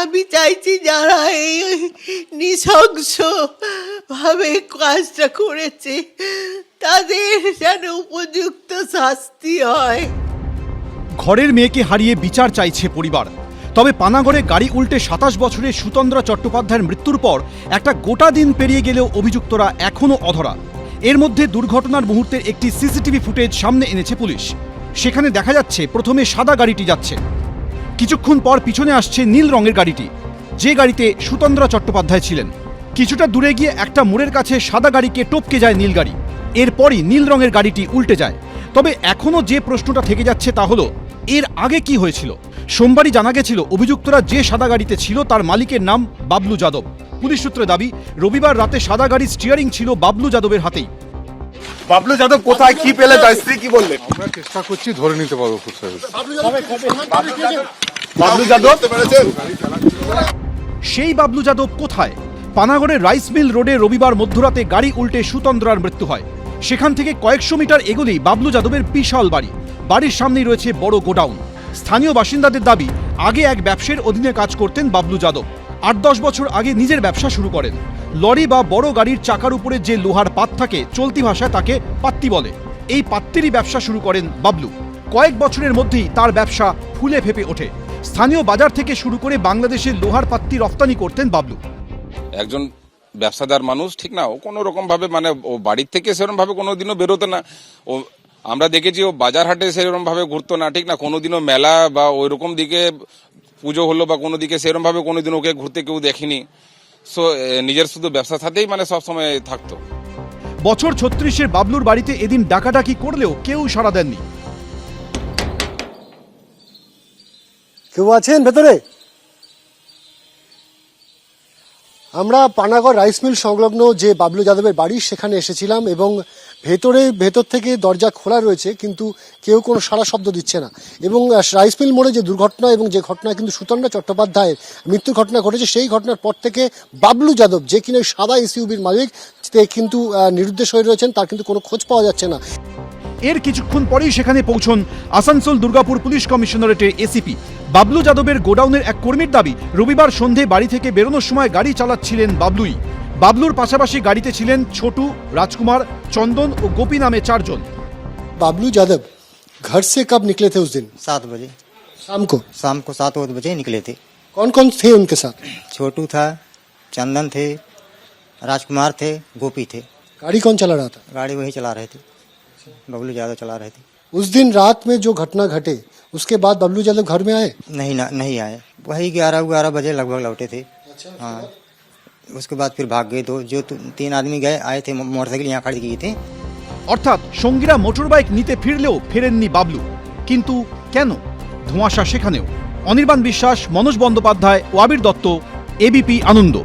আমি চাইছি যারা এই নৃশংসভাবে কাজটা করেছে তাদের যেন উপযুক্ত শাস্তি হয়। ঘরের মেয়েকে হারিয়ে বিচার চাইছে পরিবার। তবে পানাগড়ে গাড়ি উল্টে 27 বছরের সুতন্দ্রা চট্টোপাধ্যায়ের মৃত্যুর পর একটা গোটা দিন পেরিয়ে গেলেও অভিযুক্তরা এখনও অধরা। এর মধ্যে দুর্ঘটনার মুহূর্তের একটি সিসিটিভি ফুটেজ সামনে এনেছে পুলিশ। সেখানে দেখা যাচ্ছে প্রথমে সাদা গাড়িটি যাচ্ছে, কিছুক্ষণ পর পিছনে আসছে নীল রঙের গাড়িটি, যে গাড়িতে সুতন্দ্রা চট্টোপাধ্যায় ছিলেন। কিছুটা দূরে গিয়ে একটা মোড়ের কাছে সাদা গাড়িকে টপকে যায় নীল গাড়ি, এরপরই নীল রঙের গাড়িটি উল্টে যায়। তবে এখনও যে প্রশ্নটা থেকে যাচ্ছে তা হলো, এর আগে কি হয়েছিল? সোমবারই জানা গেছিল অভিযুক্তরা যে সাদা গাড়িতে ছিল তার মালিকের নাম বাবলু যাদব। পুলিশ সূত্রে দাবি, রবিবার রাতে সাদা গাড়ির স্টিয়ারিং ছিল বাবলু যাদবের হাতেই। বাবলু যাদব কোথায়, কি পেলে, তার স্ত্রী কি বললেন? আমরা চেষ্টা করছি ধরে নিতে পারবো। বাবলু যাদব সেই বাবলু যাদব কোথায়? পানাগড়ের রাইস মিল রোডে রবিবার মধ্যরাতে গাড়ি উল্টে সুতন্দ্রার মৃত্যু হয়। সেখান থেকে কয়েকশো মিটার এগোলেই বাবলু যাদবের বিশাল বাড়ি, বাড়ির সামনেই রয়েছে বড় গোডাউন। স্থানীয় বাসিন্দাদের দাবি, আগে এক ব্যবসার অধীনে কাজ করতেন বাবলু যাদব। 8-10 বছর আগে নিজের ব্যবসা শুরু করেন। লরি বা বড় গাড়ির চাকার উপরে যে লোহার পাত থাকে, চলতি ভাষায় তাকে পাত্তি বলে। এই পাত্তিরই ব্যবসা শুরু করেন বাবলু। কয়েক বছরের মধ্যেই তার ব্যবসা ফুলে ফেপে ওঠে। স্থানীয় বাজার থেকে শুরু করে বাংলাদেশের লোহার পাত্তি রফতানি করতেন বাবলু। একজন ব্যবসাদার মানুষ, ঠিক না, ও কোনো রকম ভাবে মানে ও বাড়ির থেকে সেরকম ভাবে কোনোদিনও বেরোতো না। ও আমরা দেখেছি ও বাজার হাটে সেরকম ভাবে ঘুরতো না, ঠিক না, কোনোদিনও মেলা বা ওই রকম দিকে পুজো হলো বা কোনো দিকে সেরকম ভাবে কোনোদিন ওকে ঘুরতে কেউ দেখেনি। সো নিজের শুধু ব্যবসার সাথেই মানে সবসময় থাকতো। বছর 36-এর বাবলুর বাড়িতে এদিন ডাকাডাকি করলেও কেউ সাড়া দেননি। কেউ আছেন ভেতরে? আমরা পানাগড় রাইস মিল সংলগ্ন যে বাবলু যাদবের বাড়ি সেখানে এসেছিলাম এবং ভেতর থেকে দরজা খোলা রয়েছে, কিন্তু কেউ কোনো সাড়া শব্দ দিচ্ছে না। এবং রাইস মিল মোড়ে যে দুর্ঘটনা এবং যে ঘটনা কিন্তু সুতন্দ্রা চট্টোপাধ্যায়ের মৃত্যুর ঘটনা ঘটেছে, সেই ঘটনার পর থেকে বাবলু যাদব, যে কিনা সাদা এসইউবির মালিক, কিন্তু নিরুদ্দেশ হয়ে রয়েছেন, তার কিন্তু কোনো খোঁজ পাওয়া যাচ্ছে না। এর কিছুক্ষণ পরেই সেখানে পৌঁছন আসানসোল দুর্গাপুর পুলিশ কমিশনারেটের এসিপি। বাবলু যাদবের গোডাউনের এক কর্মীর দাবি, রবিবার সন্ধে বাড়ি থেকে বেরোনোর সময় গাড়ি চালাচ্ছিলেন বাবলুই। বাবলুর পাশাপাশি গাড়িতে ছিলেন ছোটু, রাজকুমার, চন্দন ও গোপী নামে 4 জন। बाबलू यादव घर से कब निकले थे उस दिन? 7 बजे शाम को 7 बजे निकले थे। कौन कौन थे उनके साथ? छोटू था, चंदन थे, राजकुमार थे, गोपी थे। गाड़ी कौन चला रहा था? गाड़ी वही चला रहे थे, बबलू यादव चला रहे थे। उस दिन रात में जो घटना घटे उसके बाद बबलू यादव घर में आए? नहीं आए, वही 11 बजे लगभग लौटे थे। हाँ, उसके बाद फिर भाग गए। जो 3 आदमी आए थे, मोटरसाइकिल यहाँ खड़ी की थे। অর্থাৎ সঙ্গীরা মোটরবাইক নিতে ফিরলেও ফেরেননি বাবলু। কিন্তু কেন? ধোঁয়াশা সেখানেও। অনির্বাণ বিশ্বাস, মনোজ বন্দ্যোপাধ্যায় ও আবির দত্ত, এবিপি আনন্দ।